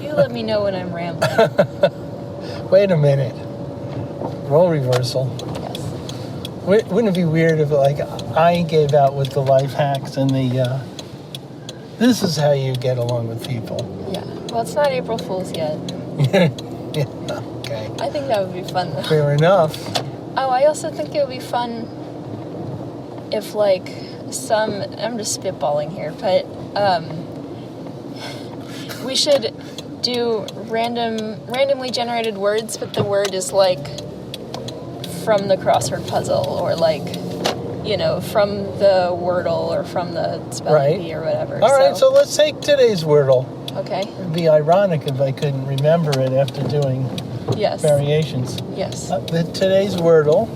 You let me know when I'm rambling. Wait a minute. Role reversal. Yes. Wouldn't it be weird if, like, I gave out with the life hacks and the, this is how you get along with people? Yeah. Well, it's not April Fool's yet. Yeah, okay. I think that would be fun, though. Fair enough. Oh, I also think it would be fun if, like, I'm just spitballing here, but, we should do randomly generated words, but the word is, like, from the crossword puzzle, or, like, you know, from the Wordle, or from the spelling bee, or whatever. All right, so let's take today's Wordle. Okay. It'd be ironic if I couldn't remember it after doing variations. Yes. Today's Wordle,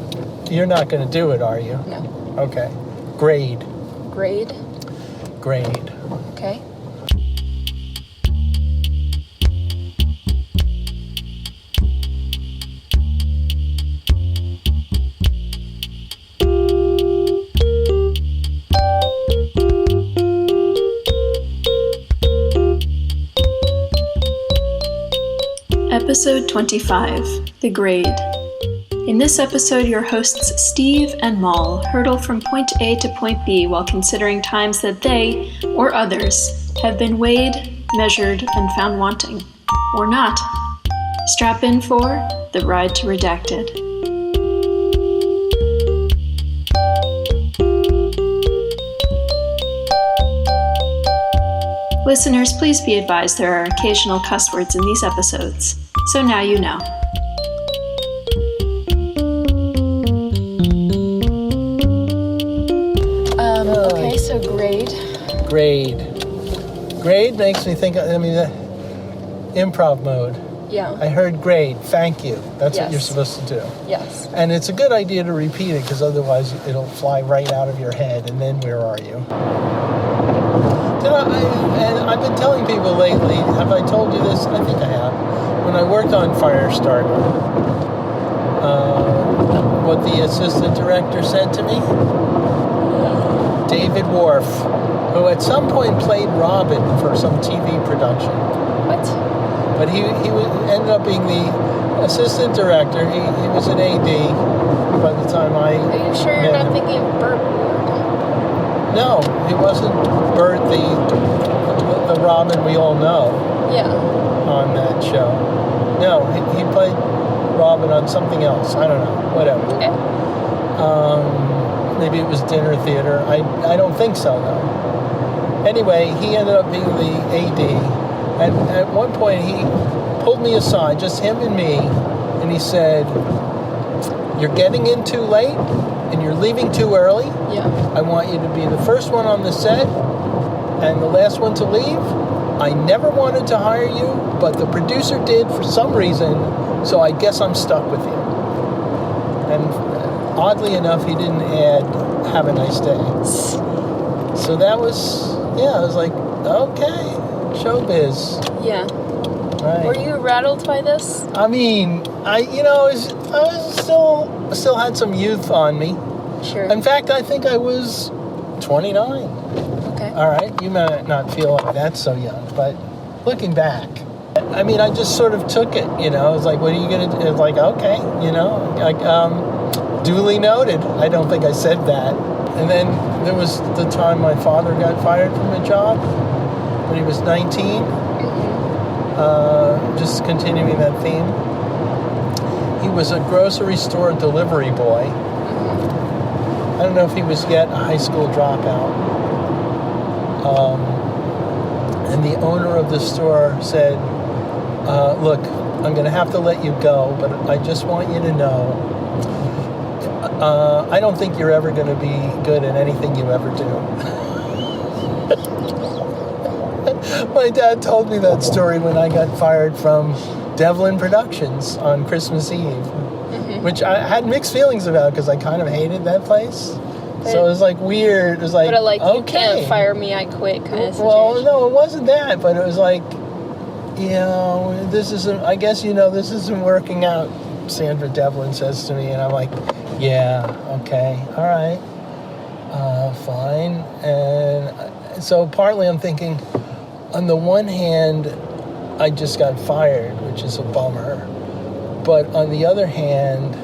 you're not going to do it, are you? No. Okay. Grade. Grade? Grade. Okay. Episode 25, The Grade. In this episode, your hosts Steve and Mal hurtle from point A to point B while considering times that they, or others, have been weighed, measured, and found wanting. Or not. Strap in for the ride to Redacted. Listeners, please be advised there are occasional cuss words in these episodes. So now you know. Okay, so grade. Grade makes me think, improv mode. Yeah. I heard grade, thank you. That's what you're supposed to do. Yes. And it's a good idea to repeat it, because otherwise it'll fly right out of your head, and then where are you? And I've been telling people lately, have I told you this? I think I have. When I worked on Firestarter, what the assistant director said to me? David Worf, who at some point played Robin for some TV production. What? But he ended up being the assistant director. He was an AD by the time I Are you sure you're not thinking of Burt Ward? No, he wasn't Burt, the Robin we all know. Yeah. On that show. No, he played Robin on something else. I don't know. Whatever. Okay. Maybe it was dinner theater. I don't think so, though. Anyway, he ended up being the AD. And at one point, he pulled me aside, just him and me, and he said, "You're getting in too late, and you're leaving too early. Yeah. I want you to be the first one on the set, and the last one to leave. I never wanted to hire you, but the producer did for some reason, so I guess I'm stuck with you." And oddly enough, he didn't add, "Have a nice day." So that was, I was like, okay, showbiz. Yeah. Right. Were you rattled by this? I mean, I was still had some youth on me. Sure. In fact, I think I was 29. Okay. All right, you might not feel like that's so young, but looking back, I mean, I just sort of took it, It's like, what are you going to do? It's like, okay, duly noted. I don't think I said that. And then there was the time my father got fired from a job when he was 19. Just continuing that theme. He was a grocery store delivery boy. I don't know if he was yet a high school dropout. And the owner of the store said, "Look, I'm going to have to let you go, but I just want you to know, I don't think you're ever going to be good at anything you ever do." My dad told me that story when I got fired from Devlin Productions on Christmas Eve, which I had mixed feelings about because I kind of hated that place. So it was like weird. It was like, okay. You okay, can't fire me, I quit kind of situation. Well, no, it wasn't that, but it was like, this isn't, I guess, this isn't working out, Sandra Devlin says to me, and I'm like, yeah, okay, all right, fine. And so partly I'm thinking, on the one hand, I just got fired, which is a bummer. But on the other hand,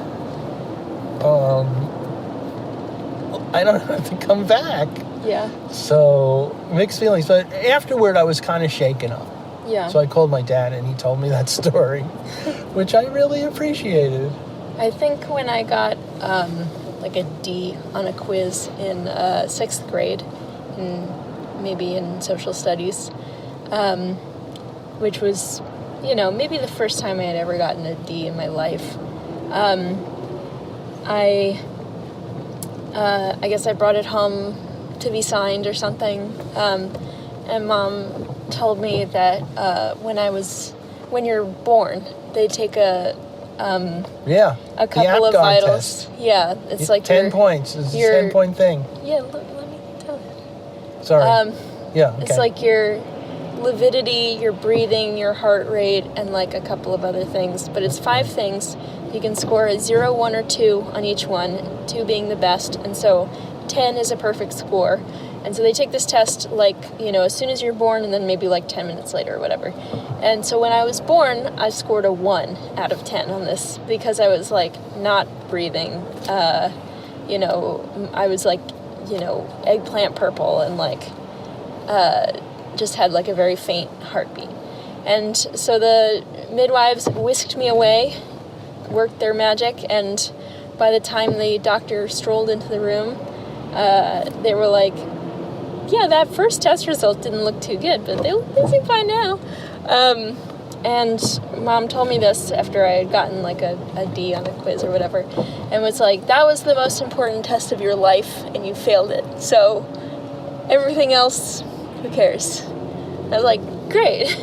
I don't have to come back. Yeah. So, mixed feelings. But afterward, I was kind of shaken up. Yeah. So I called my dad, and he told me that story, which I really appreciated. I think when I got like a D on a quiz in 6th grade, maybe in social studies, which was, maybe the first time I had ever gotten a D in my life, I guess I brought it home to be signed or something, and Mom told me that when you're born, they take a couple of vitals. Test. Yeah, it's like 10 points. It's a 10-point thing. Yeah, let me tell you. Sorry. Yeah. Okay. It's like your lividity, your breathing, your heart rate, and like a couple of other things. But it's 5 things. You can score a 0, 1, or 2 on each one, 2 being the best, and so 10 is a perfect score. And so they take this test, as soon as you're born, and then maybe 10 minutes later or whatever. And so when I was born, I scored a 1 out of 10 on this because I was, not breathing. I was, eggplant purple and, just had, a very faint heartbeat. And so the midwives whisked me away, worked their magic, and by the time the doctor strolled into the room, they were like, yeah, that first test result didn't look too good, but they seem fine now. And Mom told me this after I had gotten a D on a quiz or whatever, and was like, that was the most important test of your life, and you failed it. So everything else, who cares? I was like, great.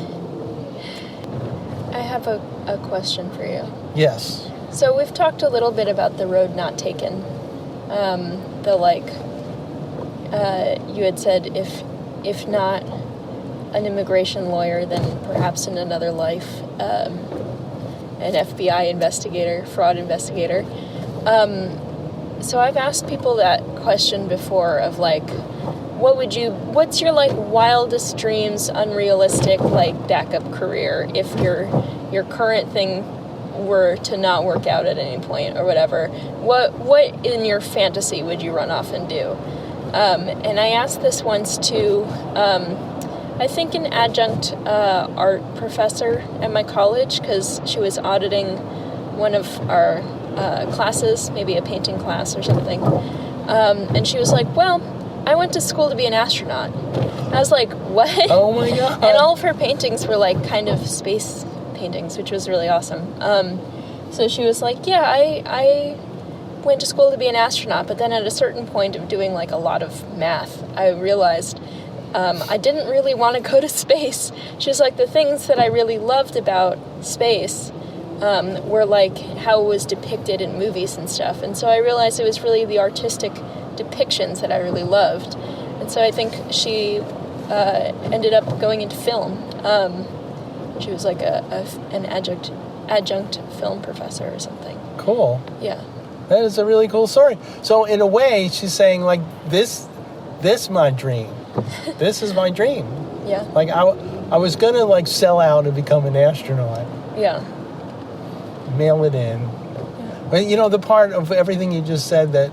I have a question for you. Yes. So we've talked a little bit about the road not taken. You had said if not an immigration lawyer, then perhaps in another life, an FBI investigator, fraud investigator. So I've asked people that question before of what's your wildest dreams, unrealistic backup career if your current thing were to not work out at any point or whatever? What in your fantasy would you run off and do? And I asked this once to, I think an adjunct art professor at my college, because she was auditing one of our classes, maybe a painting class or something. And she was like, well, I went to school to be an astronaut. I was like, what? Oh my God. And all of her paintings were kind of space paintings, which was really awesome. So she was like, yeah, I went to school to be an astronaut, but then at a certain point of doing a lot of math, I realized I didn't really want to go to space. She was like, the things that I really loved about space were how it was depicted in movies and stuff. And so I realized it was really the artistic depictions that I really loved. And so I think she ended up going into film. She was an adjunct film professor or something. Cool. Yeah. That is a really cool story. So in a way, she's saying this my dream. This is my dream. Yeah. I was gonna sell out and become an astronaut. Yeah. Mail it in. Yeah. But the part of everything you just said that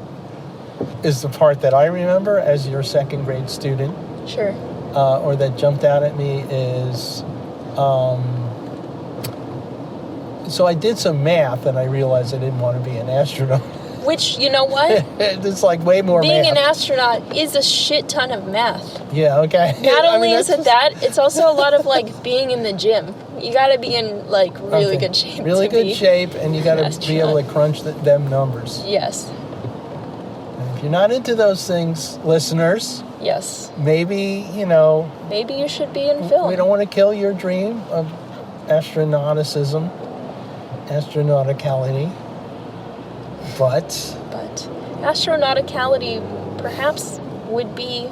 is the part that I remember as your 2nd grade student. Sure. Or that jumped out at me is, so I did some math and I realized I didn't want to be an astronaut. Which, you know what? It's way more Being math. an astronaut is a shit ton of math. Yeah, okay. Not only is it that, it's also a lot of being in the gym. You gotta be in really good shape. Really good shape, and you gotta be able to crunch them numbers. Yes. And if you're not into those things, listeners, yes, maybe, maybe you should be in film. We don't want to kill your dream of astronauticality. But astronauticality perhaps would be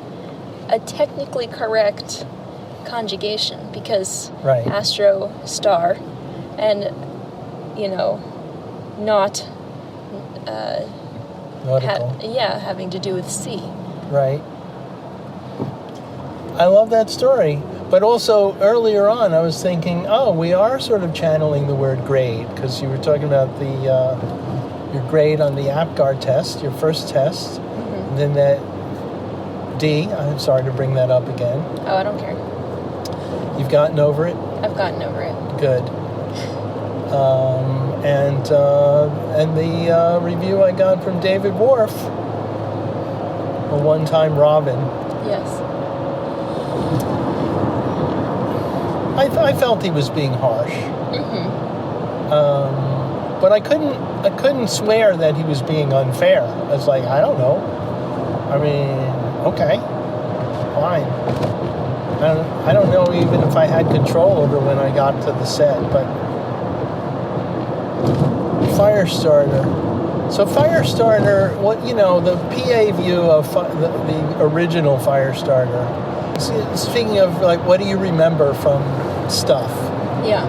a technically correct conjugation because right. Astro, star, and not nautical. Having to do with sea. Right. I love that story. But also, earlier on, I was thinking, oh, we are sort of channeling the word grade, because you were talking about your grade on the APGAR test, your first test, and then that D. I'm sorry to bring that up again. Oh, I don't care. You've gotten over it? I've gotten over it. Good. And the review I got from David Worf, a one-time Robin. Yes. I felt he was being harsh. But I couldn't swear that he was being unfair. I was like, I don't know. I mean, okay, fine. I don't know even if I had control over when I got to the set, but Firestarter. So Firestarter, the PA view of the original Firestarter. Speaking of, like, what do you remember from stuff? Yeah.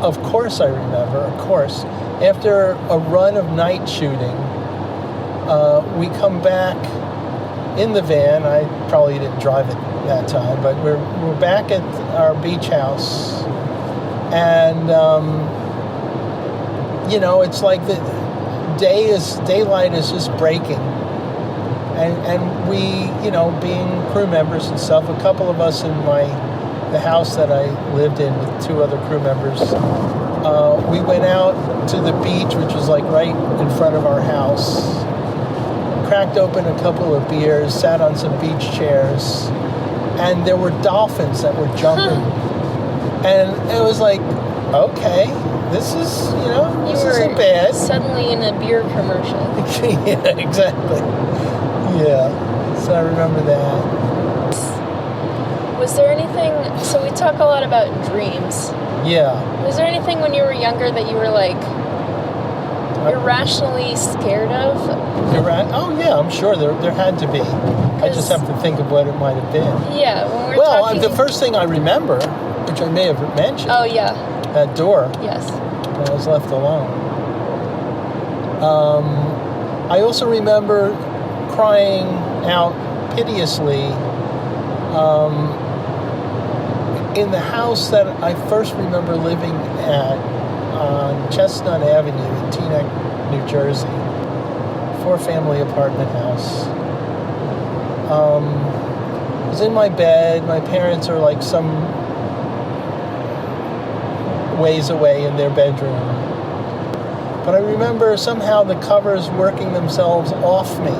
Of course I remember, of course. After a run of night shooting, we come back in the van. I probably didn't drive it that time, but we're back at our beach house. And, it's like the daylight is just breaking. And we, being crew members and stuff, a couple of us in the house that I lived in with two other crew members, we went out to the beach, which was like right in front of our house, cracked open a couple of beers, sat on some beach chairs, and there were dolphins that were jumping. And it was like, okay, this is, this isn't bad. Suddenly in a beer commercial. Yeah, exactly. Yeah, so I remember that. Was there anything, so we talk a lot about dreams. Yeah. Was there anything when you were younger that you were like irrationally scared of? Oh yeah, I'm sure there had to be. I just have to think of what it might have been. Yeah, when we're talking... the first thing I remember, which I may have mentioned. Oh yeah. That door. Yes. When I was left alone. I also remember crying out piteously in the house that I first remember living at on Chestnut Avenue in Teaneck, New Jersey. 4-family apartment house. I was in my bed. My parents are like some ways away in their bedroom. But I remember somehow the covers working themselves off me.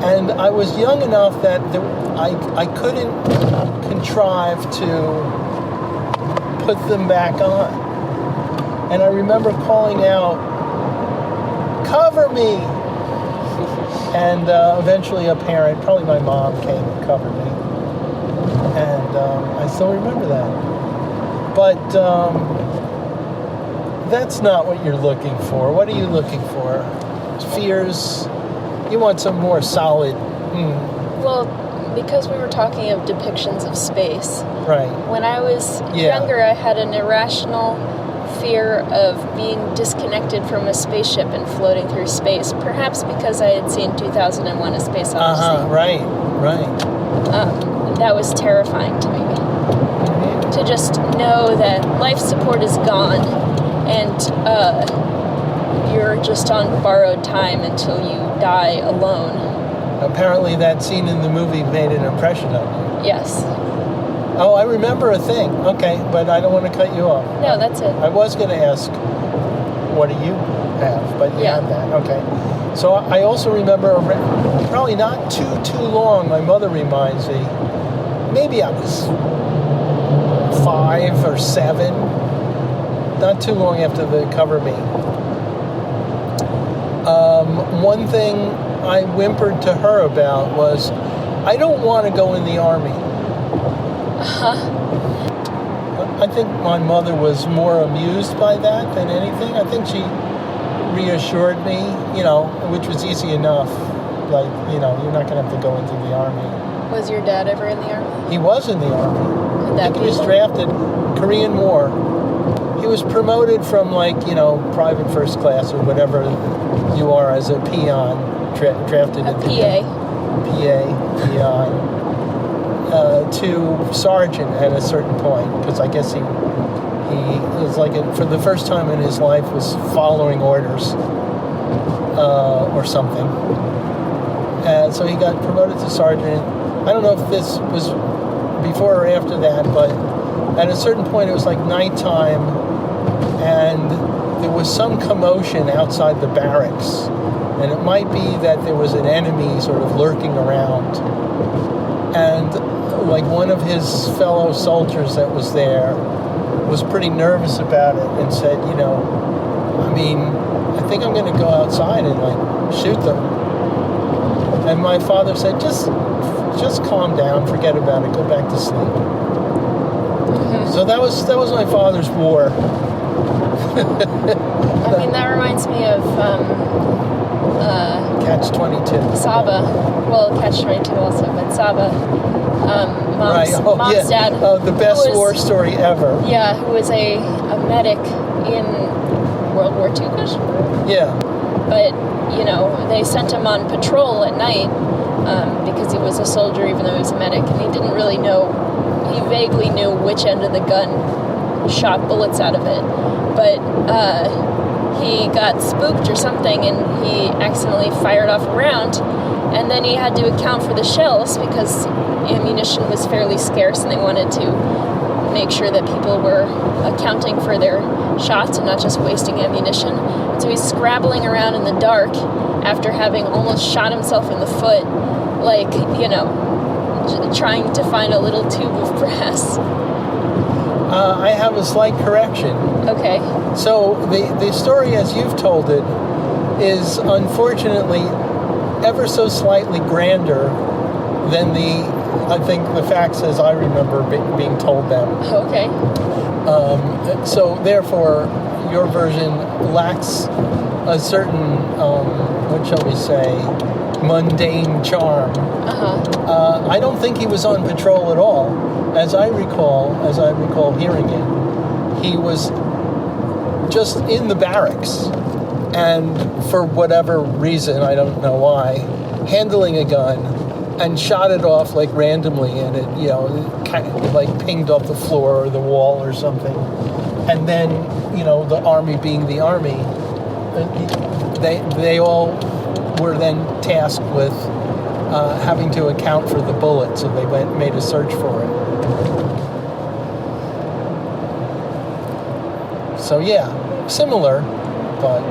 And I was young enough that I couldn't contrive to put them back on. And I remember calling out, "Cover me!" And eventually a parent, probably my mom, came and covered me. And I still remember that. But that's not what you're looking for. What are you looking for? Fears? You want some more solid... Well, because we were talking of depictions of space. Right. When I was younger, I had an irrational fear of being disconnected from a spaceship and floating through space. Perhaps because I had seen 2001: A Space Odyssey. Right. That was terrifying to me. Mm-hmm. To just know that life support is gone and you're just on borrowed time until you die alone. Apparently that scene in the movie made an impression on you. Yes. Oh, I remember a thing. Okay, but I don't want to cut you off. No, that's it. I was going to ask, what do you have? But you have that. Okay. So I also remember, probably not too long, my mother reminds me, maybe I was 5 or 7, not too long after the cover me. One thing I whimpered to her about was, I don't want to go in the army. I think my mother was more amused by that than anything. I think she reassured me, which was easy enough. Like, you're not going to have to go into the army. Was your dad ever in the army? He was in the army. Could that I think he was drafted Korean War. He was promoted from private first class or whatever you are as a peon, drafted a into PA. peon. to sergeant at a certain point, because I guess he was like, for the first time in his life, was following orders or something. And so he got promoted to sergeant. I don't know if this was before or after that, but at a certain point it was like nighttime, and there was some commotion outside the barracks. And it might be that there was an enemy sort of lurking around. And like one of his fellow soldiers that was there was pretty nervous about it and said, I think I'm going to go outside and like shoot them. And my father said, just calm down, forget about it, go back to sleep. Mm-hmm. So that was my father's war. That reminds me of Catch-22. Saba. Well, Catch-22 also, but Saba. Mom's dad. Oh, the best war story ever. Yeah, who was a medic in World War II, Yeah. But, they sent him on patrol at night because he was a soldier even though he was a medic, and he didn't really know, he vaguely knew which end of the gun shot bullets out of it. But he got spooked or something, and he accidentally fired off a round, and then he had to account for the shells because ammunition was fairly scarce, and they wanted to make sure that people were accounting for their shots and not just wasting ammunition. So he's scrabbling around in the dark after having almost shot himself in the foot, trying to find a little tube of brass. I have a slight correction. Okay. So the story as you've told it is unfortunately ever so slightly grander than I think the facts as I remember being told them. Okay. So therefore, your version lacks a certain, what shall we say, mundane charm. Uh-huh. I don't think he was on patrol at all. As I recall hearing it, he was just in the barracks, and for whatever reason, I don't know why, handling a gun and shot it off like randomly, and it kind of like pinged off the floor or the wall or something. And then, the army being the army, they all were then tasked with having to account for the bullet, so they made a search for it. So yeah, similar, but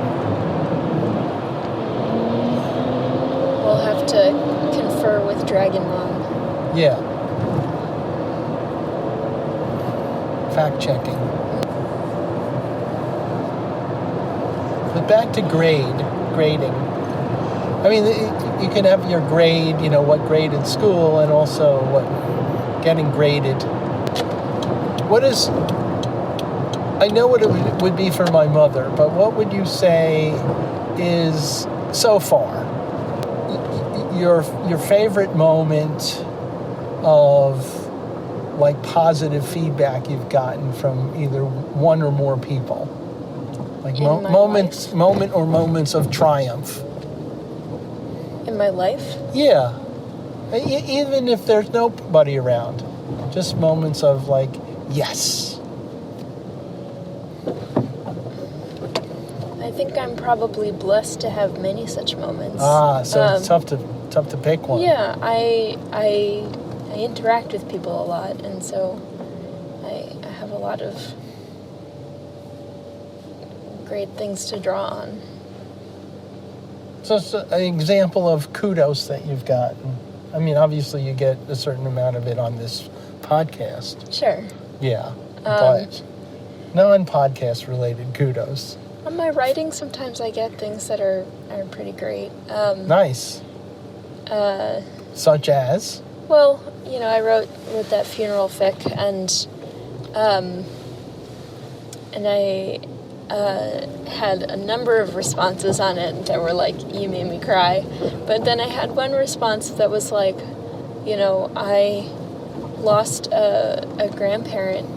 We'll have to confer with Dragon Mom. yeah. Fact checking. But back to grading. I mean, you can have your grade, what grade in school, and also what getting graded. I know what it would be for my mother, but what would you say is, so far, your favorite moment of like positive feedback you've gotten from either one or more people? Like moments of triumph. In my life? Yeah. Even if there's nobody around. Just moments of like, yes. I think I'm probably blessed to have many such moments. So it's tough to pick one. Yeah, I interact with people a lot, and so I have a lot of great things to draw on. So it's an example of kudos that you've gotten. I mean, obviously you get a certain amount of it on this podcast. Sure. Yeah, but non-podcast related kudos. On my writing, sometimes I get things that are pretty great. Nice. Such as? Well, I wrote that funeral fic, and I had a number of responses on it that were like, you made me cry. But then I had one response that was like, I lost a grandparent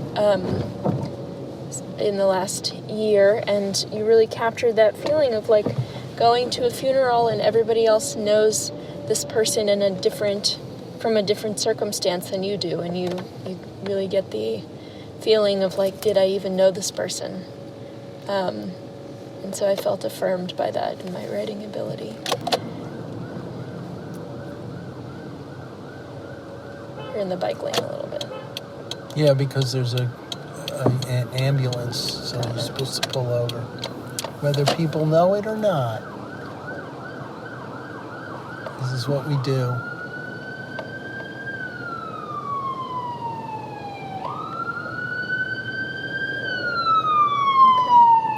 in the last year, and you really captured that feeling of like going to a funeral and everybody else knows this person in a different from a different circumstance than you do, and you really get the feeling of like, did I even know this person? And so I felt affirmed by that in my writing ability. You're in the bike lane a little bit. Yeah, because there's an ambulance, so you're supposed to pull over, whether people know it or not. This is what we do.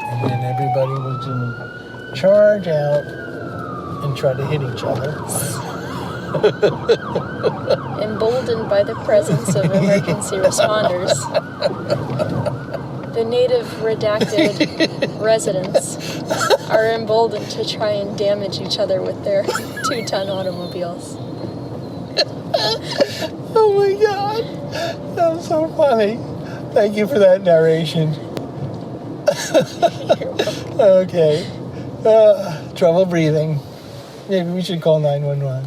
And then everybody was going to charge out and try to hit each other. Emboldened by the presence of emergency responders, the native redacted residents are emboldened to try and damage each other with their 2-ton automobiles. Oh my God, that was so funny. Thank you for that narration. Okay, trouble breathing. Maybe we should call 911.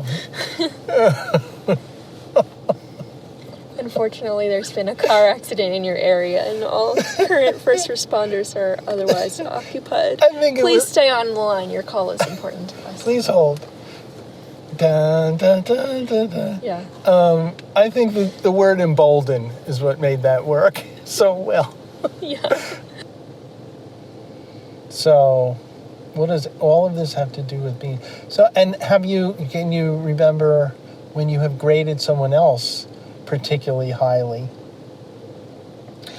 Unfortunately, there's been a car accident in your area, and all current first responders are otherwise occupied. Please stay on the line. Your call is important to us. Please hold. Dun, dun, dun, dun, dun. Yeah. I think the word embolden is what made that work so well. Yeah. So, what does all of this have to do with being? So, and can you remember when you have graded someone else particularly highly?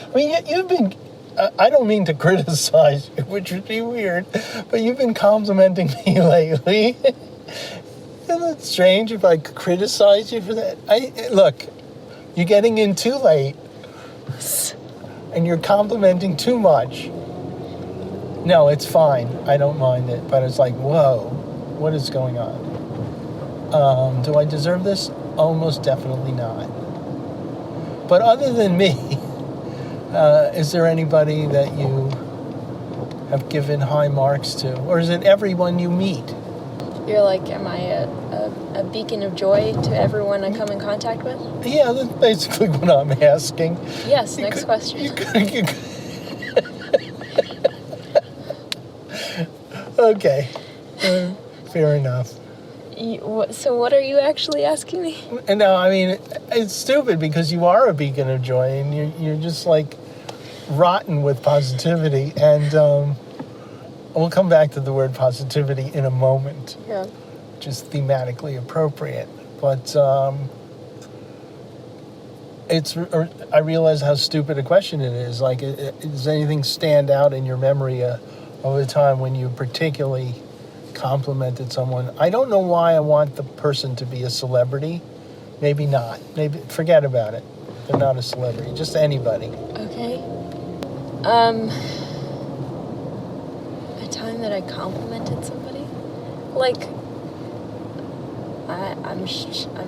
I mean, you've been, I don't mean to criticize you, which would be weird, but you've been complimenting me lately. Isn't it strange if I criticize you for that? Look, you're getting in too late, and you're complimenting too much. No, it's fine. I don't mind it. But it's like, whoa, what is going on? Do I deserve this? Almost definitely not. But other than me, is there anybody that you have given high marks to? Or is it everyone you meet? You're like, am I a beacon of joy to everyone I come in contact with? Yeah, that's basically what I'm asking. Yes, next question. Okay, fair enough. So what are you actually asking me? No, I mean, it's stupid because you are a beacon of joy and you're just like rotten with positivity. And we'll come back to the word positivity in a moment. Yeah. Just thematically appropriate. But I realize how stupid a question it is. Like, does anything stand out in your memory of a time when you particularly complimented someone? I don't know why I want the person to be a celebrity. Maybe not. Maybe forget about it. They're not a celebrity. Just anybody. Okay. A time that I complimented somebody? Like, I'm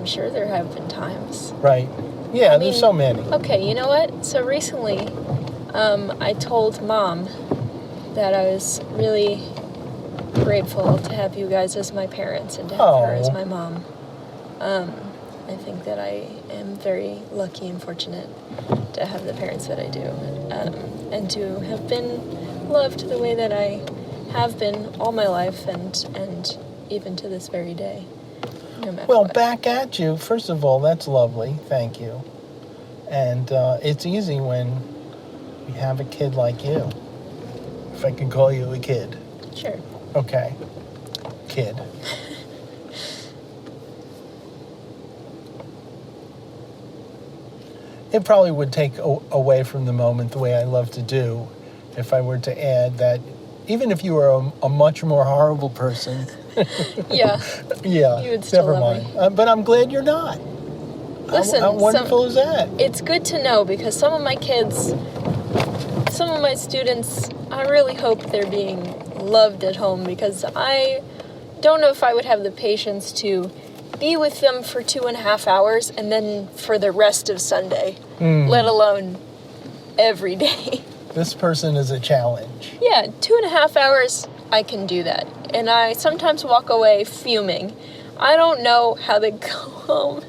sure there have been times. Right. Yeah, there's so many. Okay, you know what? So recently, I told Mom that I was really grateful to have you guys as my parents and to have her as my mom. I think that I am very lucky and fortunate to have the parents that I do, and to have been loved the way that I have been all my life, and even to this very day. No matter what. Back at you. First of all, that's lovely. Thank you. And it's easy when we have a kid like you. If I can call you a kid. Sure. Okay. Kid. It probably would take away from the moment the way I love to do if I were to add that even if you were a much more horrible person. Yeah. Yeah. You would still never love mind. me. But I'm glad you're not. Listen, how wonderful is that? It's good to know because some of my kids, some of my students, I really hope they're being loved at home because I don't know if I would have the patience to be with them for 2.5 hours and then for the rest of Sunday, let alone every day. This person is a challenge. Yeah, 2.5 hours, I can do that. And I sometimes walk away fuming. I don't know how they go home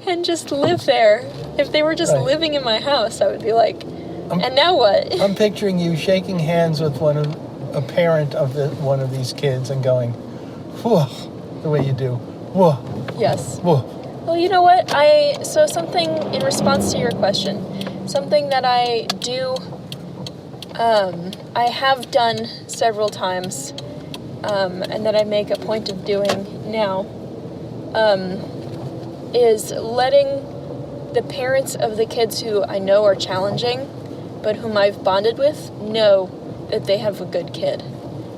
and just live there. If they were just Right. living in my house, I would be like, and now what? I'm picturing you shaking hands with a parent of one of these kids and going, whoa, the way you do. Whoa, Yes. whoa. Well, you know what? So something in response to your question, something that I do, I have done several times, and that I make a point of doing now, is letting the parents of the kids who I know are challenging, but whom I've bonded with, know that they have a good kid.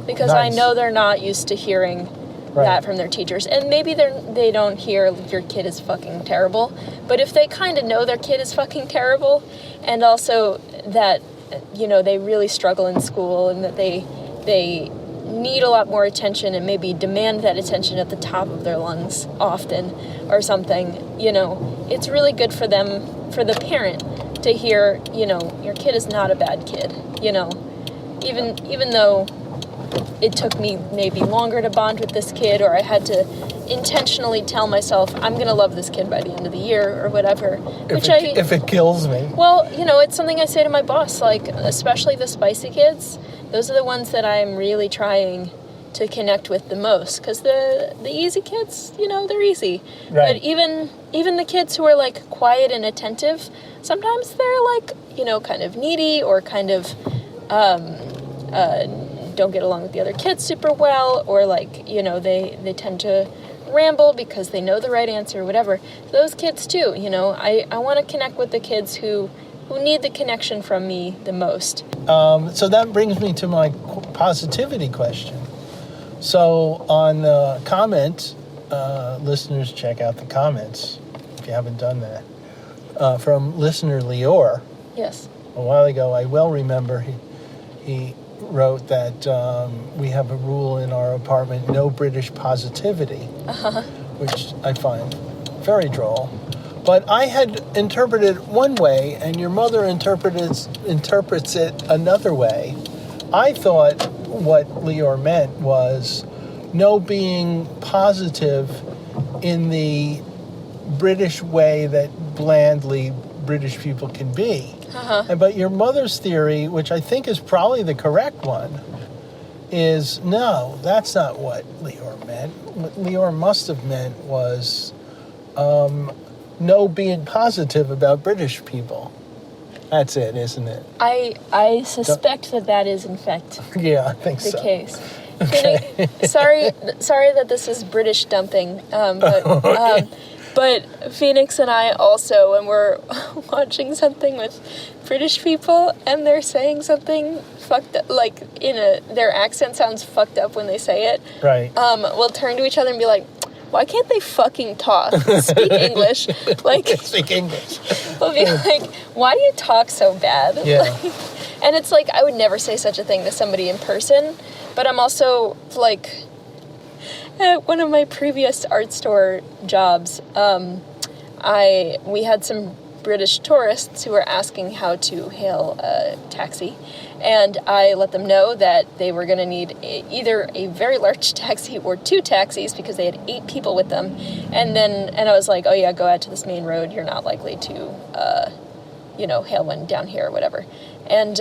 Because I Nice. know they're not used to hearing Right. that from their teachers. And maybe they don't hear your kid is fucking terrible. But if they kind of know their kid is fucking terrible, and also that, they really struggle in school and that they need a lot more attention and maybe demand that attention at the top of their lungs often or something, it's really good for them, for the parent, to hear, your kid is not a bad kid, even though it took me maybe longer to bond with this kid, or I had to intentionally tell myself I'm going to love this kid by the end of the year or whatever. If it kills me. Well, it's something I say to my boss, like, especially the spicy kids. Those are the ones that I'm really trying to connect with the most, because the easy kids, they're easy. Right. But even the kids who are like quiet and attentive, sometimes they're like, kind of needy or kind of don't get along with the other kids super well, or like, they tend to ramble because they know the right answer or whatever. Those kids too, I want to connect with the kids who need the connection from me the most. So that brings me to my positivity question. So on the comments, listeners, check out the comments if you haven't done that. From listener Lior, Yes. a while ago, I well remember he wrote that we have a rule in our apartment, no British positivity, which I find very droll. But I had interpreted one way, and your mother interprets it another way. I thought what Lior meant was no being positive in the British way that blandly British people can be. But your mother's theory, which I think is probably the correct one, is no, that's not what Lior meant. What Lior must have meant was no being positive about British people. That's it, isn't it? I suspect that is in fact Yeah, I think the so. case. Okay. Sorry that this is British dumping, but Phoenix and I also, when we're watching something with British people and they're saying something fucked up, like their accent sounds fucked up when they say it. Right. We'll turn to each other and be like, why can't they fucking talk? Speak English. Like, Speak English. we'll be like, why do you talk so bad? Yeah. And it's like, I would never say such a thing to somebody in person, but I'm also like, at one of my previous art store jobs, we had some British tourists who were asking how to hail a taxi, and I let them know that they were going to need either a very large taxi or 2 taxis because they had 8 people with them, and I was like, oh yeah, go out to this main road, you're not likely to hail one down here or whatever. And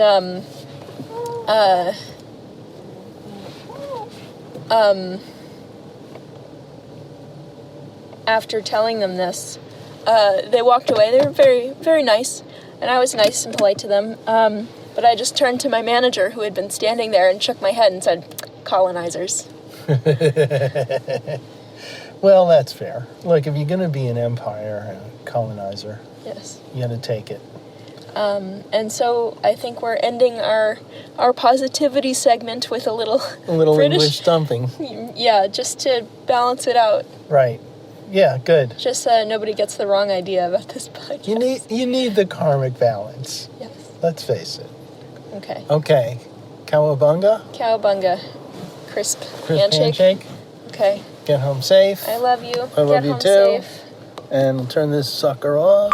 after telling them this, they walked away. They were very, very nice, and I was nice and polite to them. But I just turned to my manager, who had been standing there, and shook my head and said, colonizers. Well, that's fair. Look, if you're going to be an empire, a colonizer, Yes. you got to take it. And so I think we're ending our positivity segment with a little British, English dumping. Yeah, just to balance it out. Right. Yeah, good. Just so nobody gets the wrong idea about this podcast. You need the karmic balance. Yes. Let's face it. Okay. Okay. Cowabunga. Cowabunga. Crisp Handshake. Okay. Get home safe. I love you. I love Get you home too. safe. And we'll turn this sucker off.